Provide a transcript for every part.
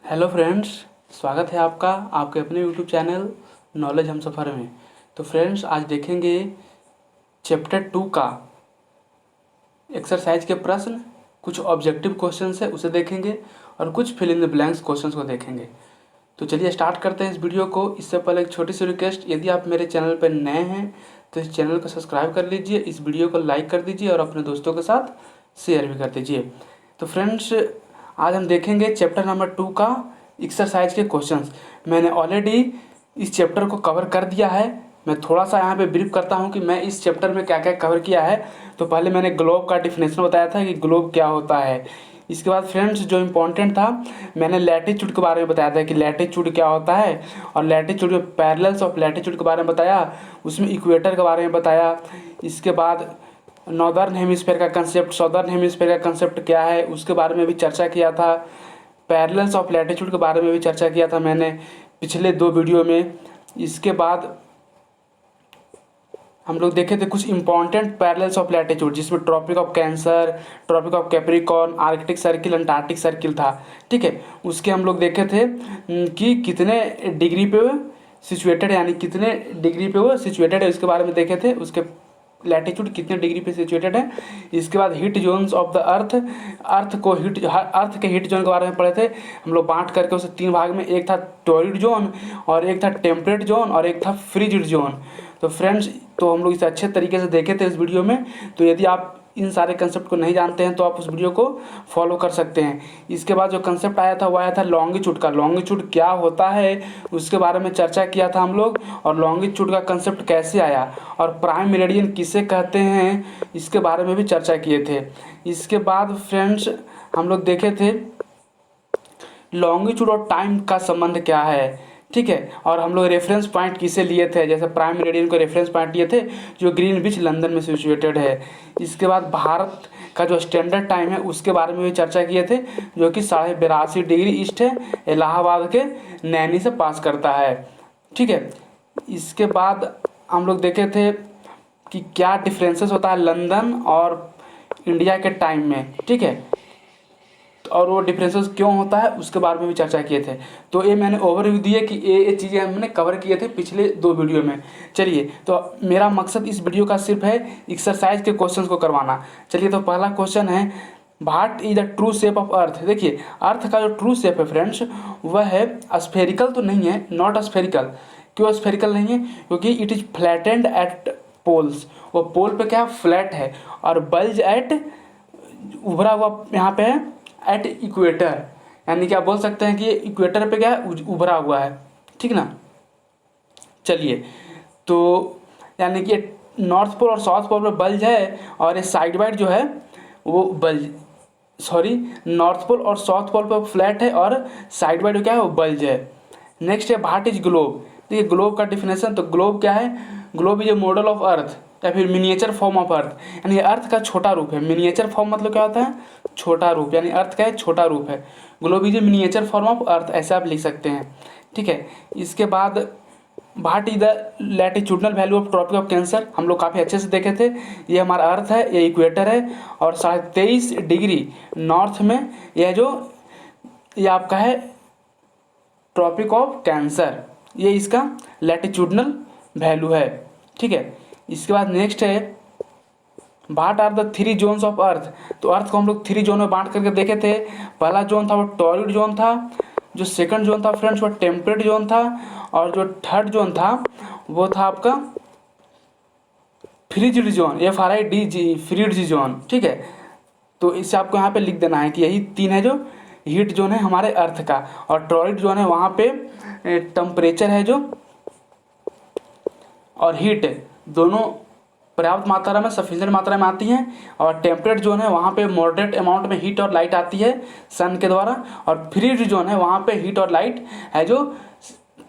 Hello friends, स्वागत है आपका आपके अपने यूट्यूब चैनल नॉलेज हम सफ़र में। तो फ्रेंड्स, आज देखेंगे चैप्टर 2 का एक्सरसाइज के प्रश्न। कुछ ऑब्जेक्टिव क्वेश्चंस है उसे देखेंगे और कुछ fill in the blanks questions को देखेंगे। तो चलिए स्टार्ट करते हैं इस वीडियो को। इससे पहले एक छोटी सी रिक्वेस्ट, यदि आप मेरे चैनल पर नए हैं तो इस चैनल को सब्सक्राइब कर लीजिए, इस वीडियो को लाइक कर दीजिए और अपने दोस्तों के साथ शेयर भी कर दीजिए। तो फ्रेंड्स, आज हम देखेंगे चैप्टर नंबर 2 का एक्सरसाइज के क्वेश्चंस। मैंने ऑलरेडी इस चैप्टर को कवर कर दिया है। मैं थोड़ा सा यहाँ पे ब्रीफ करता हूँ कि मैं इस चैप्टर में क्या क्या कवर किया है। तो पहले मैंने ग्लोब का डिफिनेशन बताया था कि ग्लोब क्या होता है। इसके बाद फ्रेंड्स, जो इम्पोर्टेंट था, मैंने लैटिट्यूड के बारे में बताया था कि लैटिट्यूड क्या होता है, और लैटिट्यूड में पैरेलल्स ऑफ लैटिट्यूड के बारे में बताया, उसमें इक्वेटर के बारे में बताया। इसके बाद नॉर्दर्न हेमिस्फीयर का कंसेप्ट, साउदर्न हेमिस्फीयर का कंसेप्ट क्या है उसके बारे में भी चर्चा किया था। पैरेलल्स ऑफ लैटिट्यूड के बारे में भी चर्चा किया था मैंने पिछले 2 वीडियो में। इसके बाद हम लोग देखे थे कुछ इंपॉर्टेंट पैरेलल्स ऑफ लैटिट्यूड, जिसमें Tropic of Cancer, Tropic of Capricorn, Arctic Circle, Antarctic Circle था। ठीक है, उसके हम लोग देखे थे कि कितने डिग्री पे सिचुएटेड है, यानी कितने डिग्री पे वो सिचुएटेड है उसके बारे में देखे थे। उसके लैटिट्यूड कितने डिग्री पे सिचुएटेड है। इसके बाद heat zones of the earth के हीट जोन के बारे में पढ़े थे हम लोग, बांट करके उसे 3 भाग में। एक था टॉर्रिड जोन, और एक था टेम्परेट जोन, और एक था फ्रिजिड जोन। तो फ्रेंड्स, तो हम लोग इसे अच्छे तरीके से देखे थे इस वीडियो में। तो यदि आप इन सारे कंसेप्ट को नहीं जानते हैं तो आप उस वीडियो को फॉलो कर सकते हैं। इसके बाद जो कंसेप्ट आया था वो आया था लॉन्गिट्यूड का। लॉन्गिट्यूड क्या होता है उसके बारे में चर्चा किया था हम लोग, और लॉन्गिट्यूड का कंसेप्ट कैसे आया, और प्राइम मेरिडियन किसे कहते हैं इसके बारे में भी चर्चा किए थे। इसके बाद फ्रेंड्स, हम लोग देखे थे लॉन्गिट्यूड और टाइम का संबंध क्या है। ठीक है, और हम लोग रेफरेंस पॉइंट किसे लिए थे, जैसे प्राइम मेरिडियन को रेफरेंस पॉइंट लिए थे जो ग्रीनविच लंदन में सिचुएटेड है। इसके बाद भारत का जो स्टैंडर्ड टाइम है उसके बारे में भी चर्चा किए थे, जो कि 82.5 डिग्री ईस्ट है, इलाहाबाद के नैनी से पास करता है। ठीक है, इसके बाद हम लोग देखे थे कि क्या डिफरेंसेस होता है लंदन और इंडिया के टाइम में। ठीक है, और वो डिफरेंसेस क्यों होता है उसके बारे में भी चर्चा किए थे। तो ये मैंने ओवरव्यू दिए कि ये चीज़ें हमने कवर किए थे पिछले 2 वीडियो में। चलिए, तो मेरा मकसद इस वीडियो का सिर्फ है एक्सरसाइज के क्वेश्चंस को करवाना। चलिए, तो पहला क्वेश्चन है, what is the true shape of earth. देखिए, अर्थ का जो ट्रू शेप है फ्रेंड्स, वह है स्फेरिकल तो नहीं है, नॉट स्फेरिकल। क्यों स्फेरिकल नहीं है? क्योंकि it is flattened at poles. वो पोल पे क्या है, फ्लैट है, और बल्ज एट, उभरा हुआ यहाँ पे है, एट इक्वेटर। यानी कि आप बोल सकते हैं कि इक्वेटर पे क्या है, उभरा हुआ है। ठीक ना। चलिए, तो यानी कि नॉर्थ पोल और साउथ पोल पे बल्ज है, और ये साइड वाइड जो है वो बल्ज, सॉरी, नॉर्थ पोल और साउथ पोल पे फ्लैट है, और साइड वाइड क्या है वो बल्ज है। नेक्स्ट है, व्हाट इज ग्लोब। देखिए, ग्लोब का डिफिनेशन, तो ग्लोब क्या है, globe is A model of earth, या फिर मिनिएचर फॉर्म ऑफ अर्थ, यानी अर्थ का छोटा रूप है। मिनिएचर फॉर्म मतलब क्या होता है, छोटा रूप, यानी अर्थ का एक छोटा रूप है। Globe is a miniature form of earth, ऐसे आप लिख सकते हैं। ठीक है, इसके बाद what is the latitudinal value of Tropic of Cancer, हम लोग काफ़ी अच्छे से देखे थे। ये हमारा अर्थ है, ये इक्वेटर है, और 23.5 डिग्री नॉर्थ में यह जो ये आपका है ट्रॉपिक ऑफ कैंसर, ये इसका लैटिट्यूडनल वैल्यू है। ठीक है, इसके बाद नेक्स्ट है, what are the 3 zones of earth. तो अर्थ को हम लोग 3 जोन में बांट करके देखे थे। पहला जोन था वो टॉर्रिड जोन था, जो सेकंड जोन था फ्रेंड्स वो टेम्परेट जोन था, और जो थर्ड जोन था वो था आपका frigid zone, FRIDG, frigid zone. ठीक है, तो इसे आपको यहाँ पे लिख देना है कि यही 3 है जो हीट जोन है हमारे अर्थ का, और टॉर्रिड जोन है वहाँ पे टेम्परेचर है जो, और हीट दोनों पर्याप्त मात्रा में, सफिशिएंट मात्रा में आती हैं। और टेम्परेट जोन है वहाँ पे मॉडरेट अमाउंट में हीट और लाइट आती है सन के द्वारा। और फ्रीड जोन है वहाँ पे हीट और लाइट है जो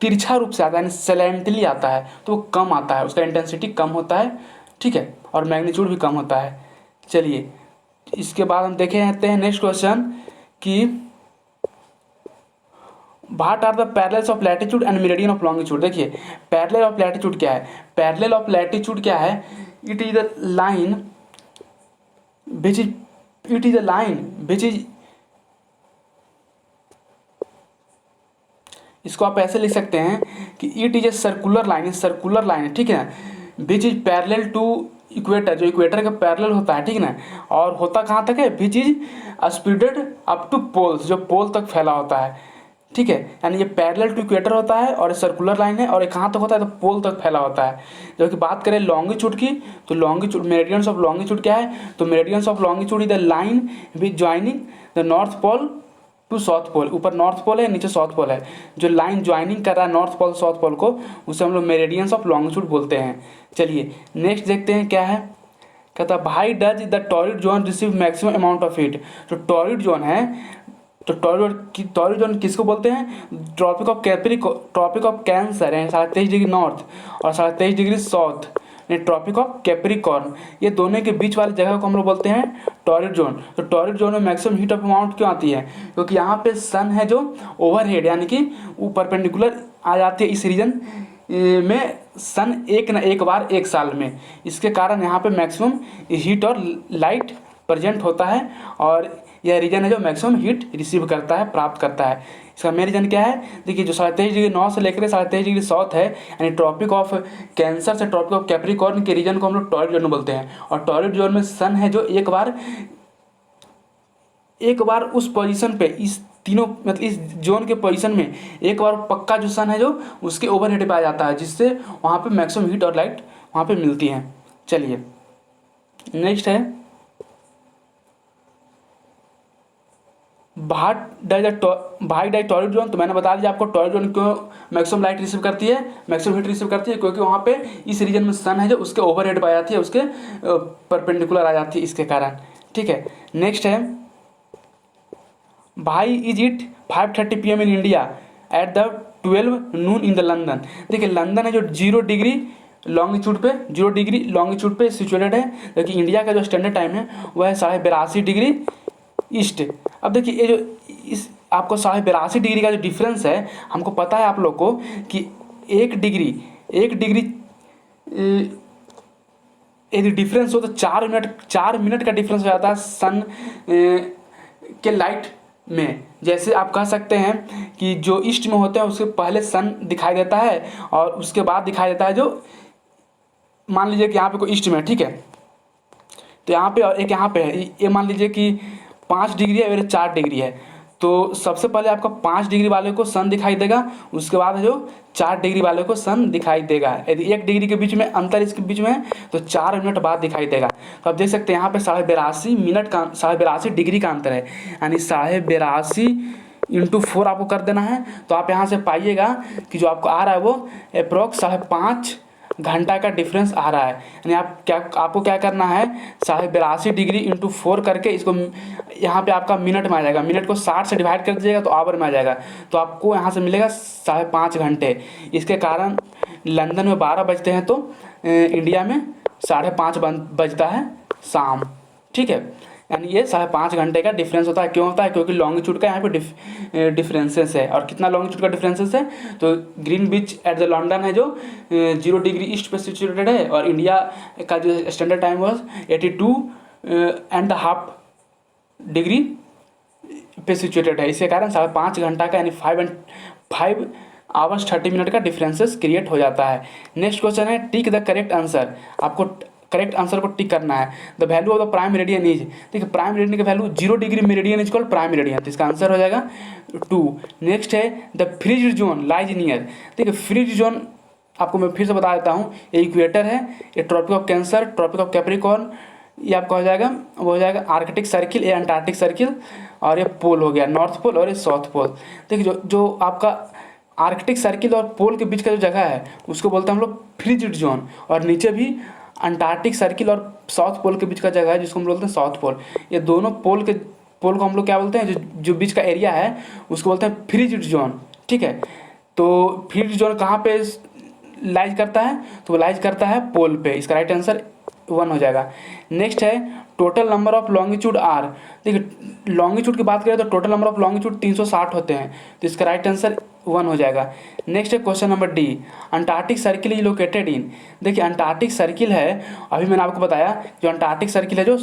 तिरछा रूप से आता है, यानी सैलेंटली आता है, तो वो कम आता है, उसका इंटेंसिटी कम होता है। ठीक है, और मैग्नीट्यूड भी कम होता है। चलिए, इसके बाद हम देखे हैं नेक्स्ट क्वेश्चन कि what are the parallels of latitude and meridian of longitude. देखिए, पैरेलल ऑफ लैटिट्यूड क्या है, पैरेलल ऑफ लैटिट्यूड क्या है, it is the line which is इसको आप ऐसे लिख सकते हैं कि it is a circular line है, ठीक है, which is parallel to equator, जो इक्वेटर का पैरेलल होता है, ठीक है ना, और होता कहाँ तक है, which is spreaded up to poles, जो पोल तक फैला होता है, ठीक है, यानी ये पैरेलल टू इक्वेटर होता है और सर्कुलर लाइन है, और ये कहाँ तक होता है, तो पोल तक फैला होता है। जब कि बात करें लॉन्गिट्यूड की, तो लॉन्गिट्यूड, मेरिडियंस ऑफ लॉन्गिट्यूड क्या है, तो meridians of longitude is the line which joining the north pole to south pole, ऊपर नॉर्थ पोल है, नीचे साउथ पोल है, जो लाइन ज्वाइनिंग कर रहा है नॉर्थ पोल साउथ पोल को, उसे हम लोग मेरिडियंस ऑफ लॉन्गिट्यूड बोलते हैं। चलिए नेक्स्ट देखते हैं क्या है, कहता है भाई does the torrid zone receive maximum amount of heat. जो टॉरिड जोन है, तो टॉरिड जोन किसको बोलते हैं, ट्रॉपिक ऑफ कैंसर है 23.5 डिग्री नॉर्थ और 23.5 degree south, Tropic of Capricorn, ये दोनों के बीच वाली जगह को हम लोग बोलते हैं टॉरिड जोन। तो टॉरिड जोन में मैक्सिमम हीट ऑफ अमाउंट क्यों आती है, क्योंकि यहाँ पे सन है जो ओवरहेड यानी कि परपेंडिकुलर आ जाती है इस रीजन में, सन एक न एक बार एक साल में, इसके कारण यहाँ पे मैक्सिमम हीट और लाइट प्रेजेंट होता है, और यह रीजन है जो मैक्सिमम हीट रिसीव करता है, प्राप्त करता है। इसका मेन रीजन क्या है, देखिए जो 23.5 डिग्री नॉर्थ से लेकर 23.5 डिग्री साउथ है, यानी ट्रॉपिक ऑफ कैंसर से ट्रॉपिक ऑफ कैप्रिकॉर्न के रीजन को हम लोग टॉरिड जोन बोलते हैं। और टॉरिड जोन में सन है जो एक बार उस पोजीशन पे, इस तीनों मतलब इस जोन के पोजीशन में एक बार पक्का जो सन है जो उसके ओवरहेड पे आ जाता है, जिससे वहाँ पे मैक्सिमम हीट और लाइट वहाँ पे मिलती हैं। चलिए नेक्स्ट है भाई डाई टॉरिड जोन। तो मैंने बता दिया आपको टॉरिड जोन क्यों मैक्सिमम लाइट रिसीव करती है, मैक्सिमम हीट रिसीव करती है, क्योंकि वहाँ पे इस रीजन में सन है जो उसके ओवरहेड पे आ जाती है, उसके परपेंडिकुलर आ जाती है, इसके कारण, ठीक है। नेक्स्ट है भाई is it 5:30 PM in India at the 12 Noon in the London. देखिए लंदन है जो 0 डिग्री लॉन्गिट्यूड पे सिचुएटेड है, जबकि इंडिया का जो स्टैंडर्ड टाइम है वह है 82.5 डिग्री ईस्ट। अब देखिए ये जो इस आपको 82.5 डिग्री का जो डिफरेंस है, हमको पता है आप लोग को कि 1 डिग्री यदि डिफरेंस हो तो 4 मिनट का डिफरेंस हो जाता है सन के लाइट में। जैसे आप कह सकते हैं कि जो ईस्ट में होते हैं उसके पहले सन दिखाई देता है और उसके बाद दिखाई देता है जो, मान लीजिए कि यहाँ पे कोई ईस्ट में है, ठीक है, तो यहाँ पे और एक यहाँ पे है, ये मान लीजिए कि 5 डिग्री है और 4 डिग्री है, तो सबसे पहले आपका 5 डिग्री वाले को सन दिखाई देगा, उसके बाद जो 4 डिग्री वाले को सन दिखाई देगा। यदि 1 डिग्री के बीच में अंतर इसके बीच में है तो 4 मिनट बाद दिखाई देगा। तो आप देख सकते हैं यहाँ पे 82.5 डिग्री का अंतर है, यानी 82.5 × 4 आपको कर देना है। तो आप यहाँ से पाइएगा कि जो आपको आ रहा है वो अप्रॉक्स 5.5 घंटा का डिफरेंस आ रहा है। यानी आपको क्या करना है, 82.5 डिग्री × 4 करके इसको यहाँ पे आपका मिनट में आ जाएगा, मिनट को 60 से डिवाइड कर दीजिएगा तो आवर में आ जाएगा, तो आपको यहाँ से मिलेगा 5.5 घंटे। इसके कारण लंदन में 12 बजते हैं तो इंडिया में 5:30 बजता है शाम, ठीक है। यानी ये 5.5 घंटे का डिफरेंस होता है। क्यों होता है, क्योंकि लॉन्गिट्यूड का यहाँ पे डिफरेंसेस है। और कितना लॉन्गिट्यूड का डिफरेंस है, तो green beach at the London है जो 0 डिग्री ईस्ट पे सिचुएटेड है, और इंडिया का जो स्टैंडर्ड टाइम वॉज 82.5 डिग्री पे सिचुएटेड है। इसके कारण 5.5 घंटा का यानी 5 आवर्स 30 मिनट का डिफरेंसेस क्रिएट हो जाता है। नेक्स्ट क्वेश्चन है टिक द करेक्ट आंसर। आपको करेक्ट आंसर को टिक करना है। The value of the prime meridian is, देखिए प्राइम मेरिडियन की value 0 degree meridian is called prime meridian, तो इसका आंसर हो जाएगा 2। नेक्स्ट है the freeze zone lies near. देखिए फ्रीज जोन आपको मैं फिर से बता देता हूँ, ये इक्वेटर है, ये Tropic of Cancer, Tropic of Capricorn, ये आपका हो जाएगा वो हो जाएगा आर्कटिक सर्किल, ये अंटार्कटिक सर्किल, और ये पोल हो गया नॉर्थ पोल और ये साउथ पोल। देखिए जो आपका आर्कटिक सर्किल और पोल के बीच का जो जगह है उसको बोलते हैं हम लोग फ्रीजिड जोन, और नीचे भी अंटार्कटिक सर्किल और साउथ पोल के बीच का जगह है जिसको हम बोलते हैं साउथ पोल। ये दोनों पोल को हम लोग क्या बोलते हैं, जो बीच का एरिया है उसको बोलते हैं फ्रीजिड जोन, ठीक है। तो फ्रीजिड जोन कहाँ पे लाइज करता है, तो वो लाइज करता है पोल पे। इसका राइट आंसर 1 हो जाएगा। नेक्स्ट है total number of longitude are. देखिए लॉन्गिट्यूड की बात करें तो टोटल नंबर ऑफ लॉन्गिट्यूड 360 होते हैं, तो इसका राइट आंसर 1 हो जाएगा। नेक्स्ट है question number D, Antarctic circle is located in. देखिए अंटार्कटिक सर्किल है, अभी मैंने आपको बताया जो अंटार्कटिक सर्किल है जो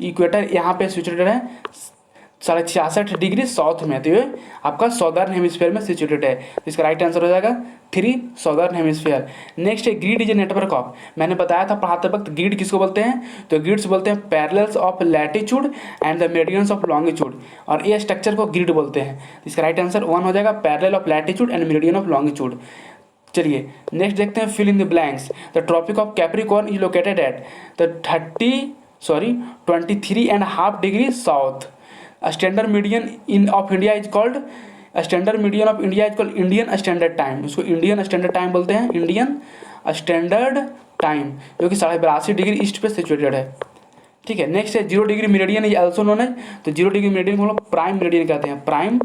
इक्वेटर यहाँ पे सिचुएटेड है, 66.5 डिग्री साउथ में, तो ये आपका सॉदर्न हेमिस्फीयर में सिचुएटेड है। तो इसका राइट आंसर हो जाएगा 3 सॉदर्न हेमिस्फीयर। नेक्स्ट है grid is a network of, मैंने बताया था पढ़ाते वक्त ग्रिड किसको बोलते हैं, तो ग्रिड्स बोलते हैं parallels of latitude and the meridians of longitude, और ये स्ट्रक्चर को ग्रिड बोलते हैं। इसका राइट आंसर 1 हो जाएगा, parallel of latitude and meridian of longitude. चलिए नेक्स्ट देखते हैं fill in the blanks. The Tropic of Capricorn is located at the 23.5 degree south. Standard median in of India is called, standard median of India is called Indian Standard Time, उसको Indian Standard Time बोलते हैं, Indian Standard time, जो कि 82.5 degree east पे situated है। ठीक है, next है 0 degree meridian is also known है, तो 0 डिग्री मेरिडियन को हम लोग प्राइम मेरिडियन कहते हैं, प्राइम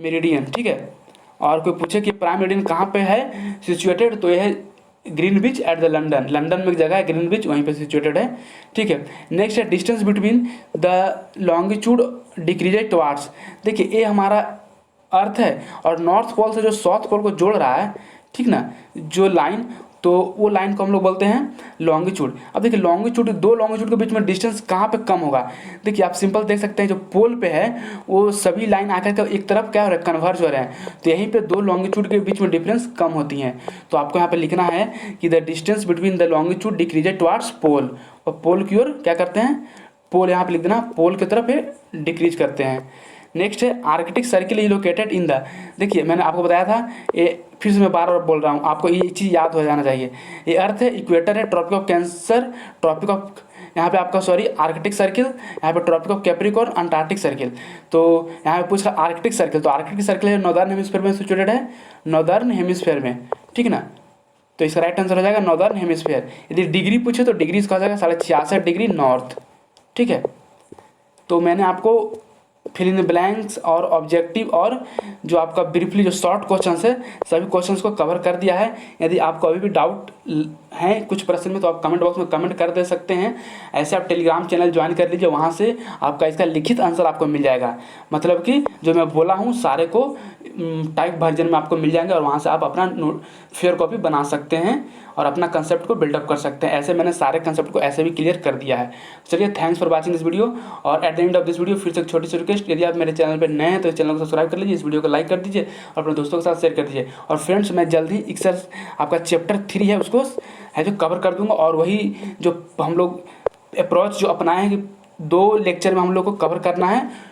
मेरिडियन। ठीक है, और कोई पूछे कि प्राइम मेरिडियन कहाँ पे है सिचुएटेड, तो यह है Greenwich at the London, London में एक जगह है ग्रीनविच, वहीं पे सिचुएटेड है। ठीक है, नेक्स्ट है distance between the longitude decreases towards. देखिए ये हमारा अर्थ है और नॉर्थ पोल से जो साउथ पोल को जोड़ रहा है, ठीक ना, जो लाइन, तो वो लाइन को हम लोग बोलते हैं लॉन्गिट्यूड। अब देखिए लॉन्गिट्यूड, दो लॉन्गिट्यूड के बीच में डिस्टेंस कहाँ पे कम होगा, देखिए आप सिंपल देख सकते हैं, जो पोल पे है वो सभी लाइन आकर के एक तरफ क्या हो रहा है, कन्वर्ज हो रहे हैं, तो यहीं पे दो लॉन्गिट्यूड के बीच में डिफरेंस कम होती हैं। तो आपको यहाँ पे लिखना है कि the distance between the longitude decreases towards pole, और पोल की ओर क्या करते हैं, पोल यहाँ पे लिख देना, पोल की तरफ ये डिक्रीज करते हैं। नेक्स्ट है Arctic circle is located in the, देखिए मैंने आपको बताया था, ये फिर से मैं बार बार बोल रहा हूँ, आपको ये चीज़ याद हो जाना चाहिए। ये अर्थ है, इक्वेटर है, Tropic of Cancer, Tropic of यहाँ पे आपका आर्कटिक सर्किल, यहाँ पे Tropic of Capricorn, Antarctic Circle. तो यहाँ पे पूछ रहा आर्कटिक सर्किल, तो आर्कटिक सर्किल है नॉर्दर्न हेमिस्फीयर में सिचुएटेड है, नॉर्दर्न हेमिस्फीयर में, ठीक है ना, तो इसका राइट आंसर हो जाएगा नॉर्दर्न हेमिस्फीयर। यदि डिग्री पूछे तो डिग्री इसका हो जाएगा 66.5 डिग्री नॉर्थ। ठीक है, तो मैंने आपको फिल इन द ब्लैंक्स और ऑब्जेक्टिव और जो आपका ब्रीफली जो शॉर्ट क्वेश्चंस है, सभी क्वेश्चंस को कवर कर दिया है। यदि आपको अभी भी डाउट है कुछ प्रश्न में, तो आप कमेंट बॉक्स में कमेंट कर दे सकते हैं। ऐसे आप टेलीग्राम चैनल ज्वाइन कर लीजिए, वहाँ से आपका इसका लिखित आंसर आपको मिल जाएगा, मतलब कि जो मैं बोला हूँ सारे को टाइप वर्जन में आपको मिल जाएंगे, और वहाँ से आप अपना फेयर कॉपी बना सकते हैं और अपना कंसेप्ट को बिल्डअप कर सकते हैं। ऐसे मैंने सारे कंसेप्ट को ऐसे भी क्लियर कर दिया है। चलिए, thanks for watching this video, और at the end of this video फिर से एक छोटी सी रिक्वेस्ट, यदि आप मेरे चैनल पर नए हैं तो इस चैनल को सब्सक्राइब कर लीजिए, इस वीडियो को लाइक कर दीजिए और अपने दोस्तों के साथ शेयर कर दीजिए। और फ्रेंड्स, मैं जल्द ही एक्सेल आपका चैप्टर 3 है उसको है जो कवर कर दूंगा, और वही जो हम लोग अप्रोच जो अपनाए हैं कि 2 लेक्चर में हम लोग को कवर करना है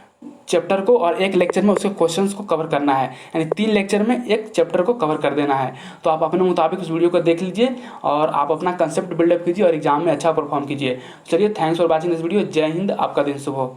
चैप्टर को, और 1 लेक्चर में उसके क्वेश्चंस को कवर करना है, यानी 3 लेक्चर में 1 चैप्टर को कवर कर देना है। तो आप अपने मुताबिक उस वीडियो को देख लीजिए और आप अपना कंसेप्ट बिल्डअप कीजिए और एग्जाम में अच्छा परफॉर्म कीजिए। चलिए, thanks for watching this video. जय हिंद, आपका दिन शुभ हो।